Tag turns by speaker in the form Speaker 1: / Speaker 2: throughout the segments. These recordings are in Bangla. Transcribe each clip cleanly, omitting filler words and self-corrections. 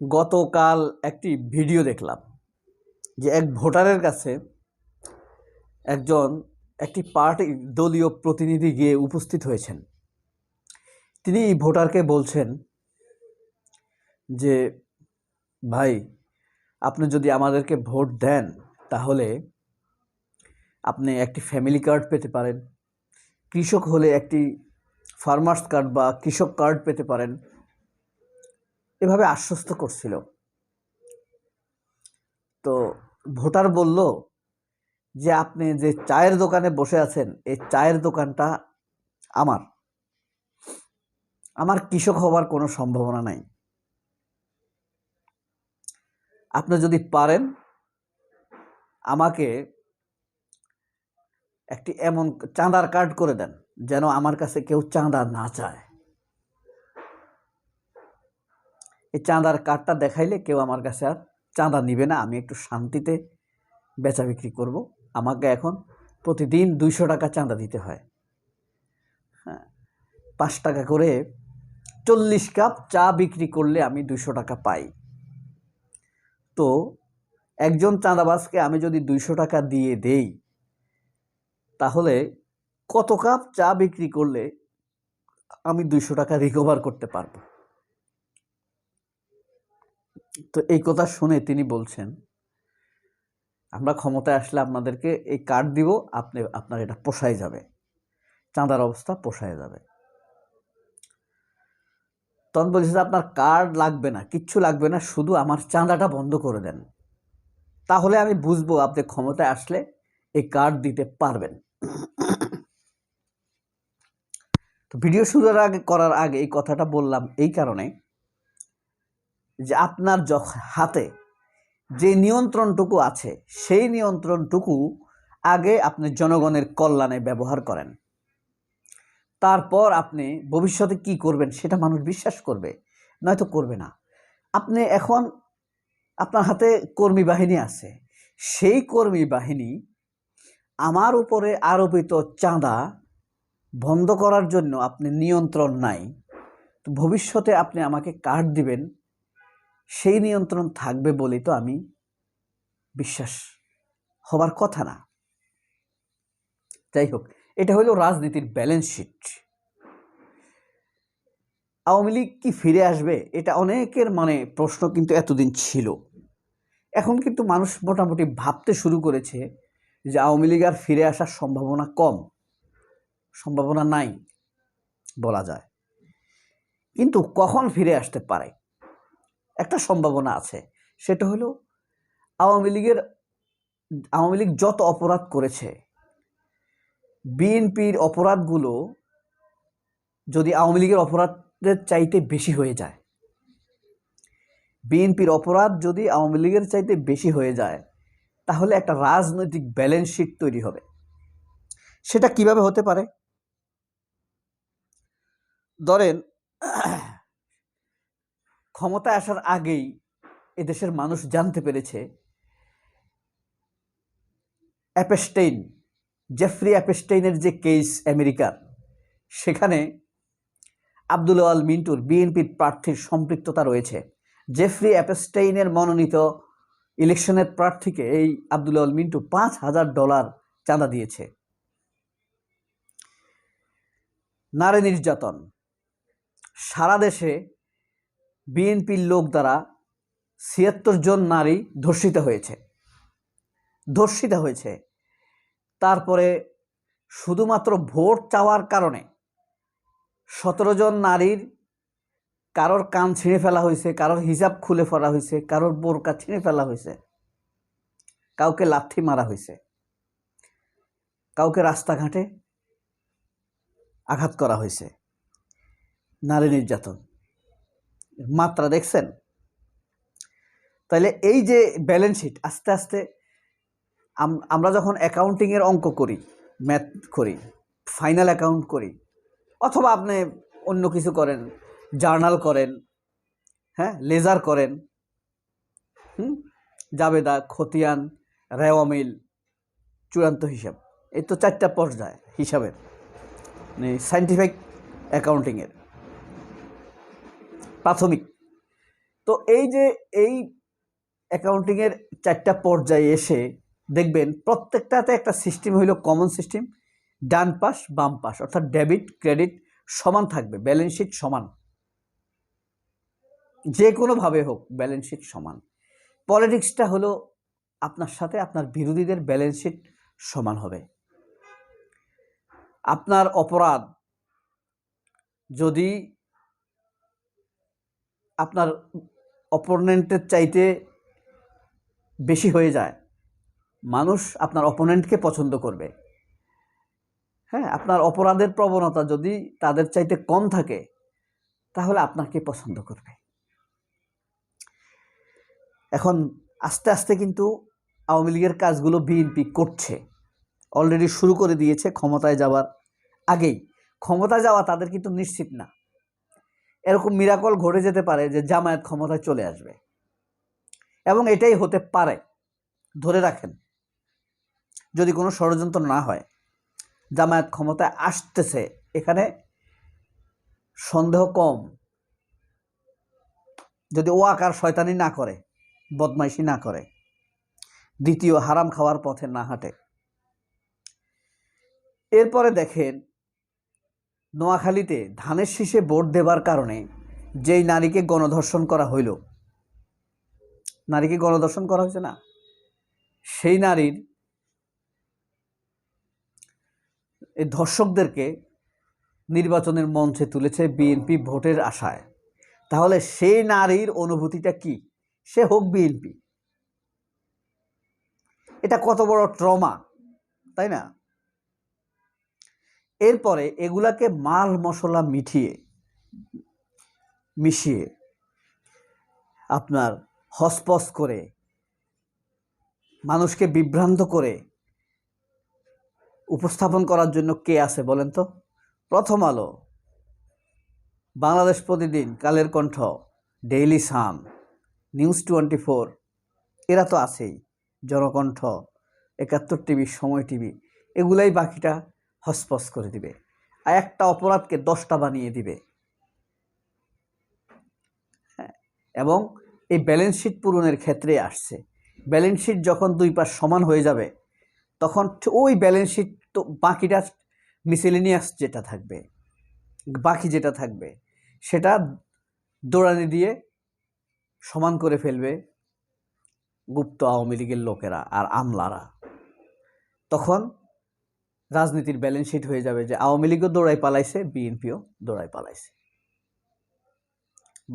Speaker 1: গতকাল একটি ভিডিও দেখলাম যে এক ভোটারের কাছে একটি পার্টি দলীয় প্রতিনিধি গিয়ে উপস্থিত হয়েছেন। তিনি এই ভোটারকে বলছেন যে ভাই, আপনি যদি আমাদেরকে ভোট দেন তাহলে আপনি একটি ফ্যামিলি কার্ড পেতে পারেন, কৃষক হলে একটি ফার্মার্স কার্ড বা কৃষক কার্ড পেতে পারেন, এভাবে আশ্বস্ত করছিল। তো ভোটার বলল যে আপনি যে চায়ের দোকানে বসে আছেন, এই চায়ের দোকানটা আমার কৃষক হওয়ার কোনো সম্ভাবনা নাই। আপনি যদি পারেন আমাকে একটি এমন চাঁদার কার্ড করে দেন যেন আমার কাছে কেউ চাঁদা না চায়। এই চাঁদার কার্ডটা দেখাইলে কেউ আমার কাছে আর চাঁদা নিবে না, আমি একটু শান্তিতে বেচা বিক্রি করব। আমাকে এখন প্রতিদিন 200 টাকা চাঁদা দিতে হয়। হ্যাঁ, 5 টাকা করে 40 কাপ চা বিক্রি করলে আমি 200 টাকা পাই। তো একজন চাঁদাবাজকে আমি যদি 200 টাকা দিয়ে দেই তাহলে কত কাপ চা বিক্রি করলে আমি 200 টাকা রিকভার করতে পারবো? তো এই কথা শুনে তিনি বলছেন, আমরা ক্ষমতায় আসলে আপনাদেরকে এই কার্ড দিব, আপনার এটা পোষায় যাবে, চাঁদার অবস্থা পোষায় যাবে। তখন বলছে যে আপনার কার্ড লাগবে না, কিচ্ছু লাগবে না, শুধু আমার চাঁদাটা বন্ধ করে দেন, তাহলে আমি বুঝবো আপনি ক্ষমতায় আসলে এই কার্ড দিতে পারবেন। তো ভিডিও শুরু করার আগে এই কথাটা বললাম এই কারণে যে আপনার হাতে যে নিয়ন্ত্রণটুকু আছে সেই নিয়ন্ত্রণটুকু আগে আপনি জনগণের কল্যাণে ব্যবহার করেন, তারপর আপনি ভবিষ্যতে কি করবেন সেটা মানুষ বিশ্বাস করবে, নয়তো করবে না। আপনি এখন আপনার হাতে কর্মী বাহিনী আছে, সেই কর্মী বাহিনী আমার উপরে আরোপিত চাঁদা বন্ধ করার জন্য আপনি নিয়ন্ত্রণ নাই। তো ভবিষ্যতে আপনি আমাকে কার্ড দিবেন, সেই নিয়ন্ত্রণ থাকবে বলেই তো আমি বিশ্বাস হবার কথা না। যাই হোক, এটা হলো রাজনীতির ব্যালেন্স শিট। আওয়ামী লীগ কি ফিরে আসবে, এটা অনেকের প্রশ্ন কিন্তু এতদিন ছিল। এখন কিন্তু মানুষ মোটামুটি ভাবতে শুরু করেছে যে আওয়ামী লীগ আর ফিরে আসার সম্ভাবনা কম, সম্ভাবনা নাই বলা যায়। কিন্তু কখন ফিরে আসতে পারে একটা সম্ভাবনা আছে, সেটা হলো আওয়ামী লীগ যত অপরাধ করেছে, বিএনপির অপরাধগুলো যদি আওয়ামী লীগের অপরাধের চাইতে বেশি হয়ে যায়, বিএনপির অপরাধ যদি আওয়ামী লীগের চাইতে বেশি হয়ে যায়, তাহলে একটা রাজনৈতিক ব্যালেন্স শিট তৈরি হবে। সেটা কিভাবে হতে পারে? ধরেন, ক্ষমতায় আসার আগেই এদেশের মানুষ জানতে পেরেছে জেফ্রি অ্যাপস্টেইনের যে কেস আমেরিকার, সেখানে আব্দুল আল মিন্টুর বিএনপির প্রার্থীর সম্পৃক্ততা রয়েছে। জেফ্রি অ্যাপস্টেইনের মনোনীত ইলেকশনের প্রার্থীকে এই আব্দুল আল মিন্টু $5,000 চাঁদা দিয়েছে। নারী নির্যাতন, সারা দেশে বিএনপির লোক দ্বারা ৭৬ জন নারী ধর্ষিত হয়েছে। তারপরে শুধুমাত্র ভোট চাওয়ার কারণে ১৭ জন নারীর কারোর কান ছিঁড়ে ফেলা হয়েছে, কারোর হিজাব খুলে ফেলা হয়েছে, কারোর বোরকা ছিঁড়ে ফেলা হয়েছে, কাউকে লাথি মারা হয়েছে, কাউকে রাস্তাঘাটে আঘাত করা হয়েছে। নারী নির্যাতন মাত্রা দেখছেন? তাইলে এই যে ব্যালেন্স শিট, আস্তে আস্তে আমরা যখন অ্যাকাউন্টিংয়ের অঙ্ক করি, ম্যাথ করি, ফাইনাল অ্যাকাউন্ট করি, অথবা আপনি অন্য কিছু করেন, জার্নাল করেন, হ্যাঁ, লেজার করেন, জাবেদা, খতিয়ান, রেওয়ামিল, চূড়ান্ত হিসাব, এই তো 4টা পর্যায় হিসাবের, মানে সায়েন্টিফিক অ্যাকাউন্টিংয়ের প্রাথমিক। তো এই যে এই অ্যাকাউন্টিংয়ের 4টা পর্যায়ে এসে দেখবেন প্রত্যেকটাতে একটা সিস্টেম হইল কমন সিস্টেম, ডান পাশ বাম পাশ, অর্থাৎ ডেবিট ক্রেডিট সমান থাকবে, ব্যালেন্স শিট সমান, যে কোনোভাবে হোক ব্যালেন্স শিট সমান। পলিটিক্সটা হলো আপনার সাথে আপনার বিরোধীদের ব্যালেন্স শিট সমান হবে। আপনার অপরাধ যদি আপনার অপোনেন্টের চাইতে বেশি হয়ে যায়, মানুষ আপনার অপোনেন্টকে পছন্দ করবে। হ্যাঁ, আপনার অপরাধের প্রবণতা যদি তাদের চাইতে কম থাকে, তাহলে আপনাকে পছন্দ করবে। এখন আস্তে আস্তে কিন্তু আওয়ামী লীগের কাজগুলো বিএনপি করছে, অলরেডি শুরু করে দিয়েছে ক্ষমতায় যাওয়ার আগেই। ক্ষমতায় যাওয়া তাদের কিন্তু নিশ্চিত না, এরকম মিরাকল ঘটে যেতে পারে যে জামায়াত ক্ষমতায় চলে আসবে, এবং এটাই হতে পারে। ধরে রাখেন, যদি কোনো ষড়যন্ত্র না হয়, জামায়াত ক্ষমতায় আসতেছে, এখানে সন্দেহ কম, যদি ওয়াকার শয়তানি না করে, বদমাইশি না করে, দ্বিতীয় হারাম খাওয়ার পথে না হাঁটে। এরপরে দেখেন, নোয়াখালীতে ধানের শীষে ভোট দেবার কারণে যেই নারীকে গণধর্ষণ করা হইল, নারীকে গণধর্ষণ করা হয়েছে না, সেই নারীর এই ধর্ষকদেরকে নির্বাচনের মঞ্চে তুলেছে বিএনপি ভোটের আশায়। তাহলে সেই নারীর অনুভূতিটা কি? সে হোক বিএনপি, এটা কত বড় ট্রমা, তাই না? এরপরে এগুলাকে মাল মশলা মিশিয়ে আপনার হসপস করে মানুষকে বিভ্রান্ত করে উপস্থাপন করার জন্য কে আছে বলেন তো? প্রথম আলো, বাংলাদেশ প্রতিদিন, Kaler Kantho, Daily Sun, news 24, এরা তো আছেই, জনকণ্ঠ, 71 টিভি, সময় টিভি, এগুলাই বাকিটা হসপস করে দিবে, আর একটা অপরাধকে 10টা বানিয়ে দিবে। হ্যাঁ, এবং এই ব্যালেন্স শিট পূরণের ক্ষেত্রে আসছে, ব্যালেন্স শিট যখন দুই পাশ সমান হয়ে যাবে, তখন ওই ব্যালেন্স শিট তো বাকিটা মিসেলেনিয়াস যেটা থাকবে, বাকি যেটা থাকবে সেটা দৌড়ানি দিয়ে সমান করে ফেলবে গুপ্ত আওয়ামী লীগের লোকেরা আর আমলারা। তখন রাজনীতির ব্যালেন্স শিট হয়ে যাবে যে আওয়ামী লীগও দৌড়াই পালাইছে, বিএনপিও দৌড়াই পালাইছে,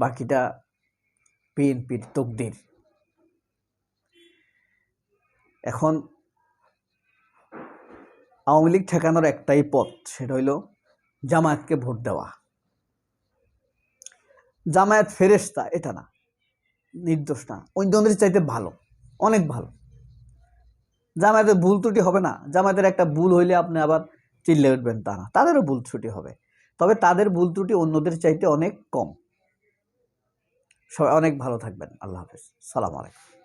Speaker 1: বাকিটা বিএনপির তকদির। এখন আওয়ামী লীগ ঠেকানোর একটাই পথ, সেটা হইল জামায়াতকে ভোট দেওয়া। জামায়াত ফেরেশতা এটা না, নির্দোষ না, অন্যদের চাইতে ভালো, অনেক ভালো। জামায়াতের ভুল ত্রুটি হবে না, জামায়াতের একটা ভুল হইলে আপনি আবার চিল্লে উঠবেন তা না, তাদেরও ভুল ত্রুটি হবে, তবে তাদের ভুল ত্রুটি অন্যদের চাইতে অনেক কম। সবাই অনেক ভালো থাকবেন। আল্লাহ হাফেজ, সালাম আলাইকুম।